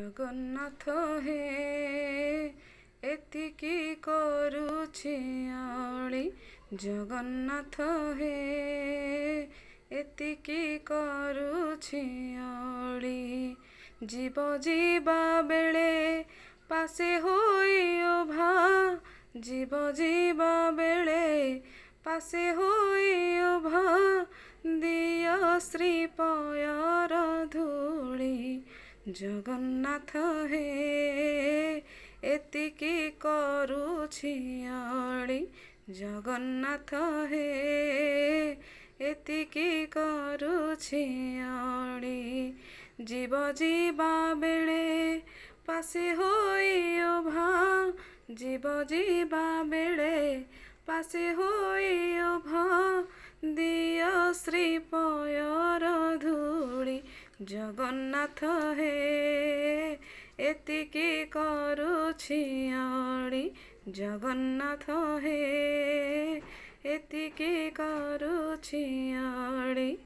ଜଗନ୍ନାଥ ହେ ଏତିକି କରୁଛି ଅଳି। ଜଗନ୍ନାଥ ହେ ଏତିକି କରୁଛି ଅଳି। ଯିବ ଯିବା ବେଳେ ପାଶେ ହୋଇ ଓଭା, ଯିବ ଯିବା ବେଳେ ପାଶେ ହୋଇ ଓଭା, ଦିଅ ଶ୍ରୀପୟର ଧୂଳି। ଜଗନ୍ନାଥ ହେ ଏତିକି କରୁଛି ଅଳି। ଜଗନ୍ନାଥ ହେ ଏତିକି କରୁଛି ଅଳି। ଯିବ ଯିବା ବେଳେ ପାଶେ ହୋଇ ଓଭା, ଯିବ ଯିବା ବେଳେ ପାଶେ ହୋଇ ଓଭା, ଦିଅ ଶ୍ରୀପୟର ଧୂଳି। ଜଗନ୍ନାଥ ହେ ଏତିକି କରୁଛି ଅଳି। ଜଗନ୍ନାଥ ହେ ଏତିକି କରୁଛି ଅଳି।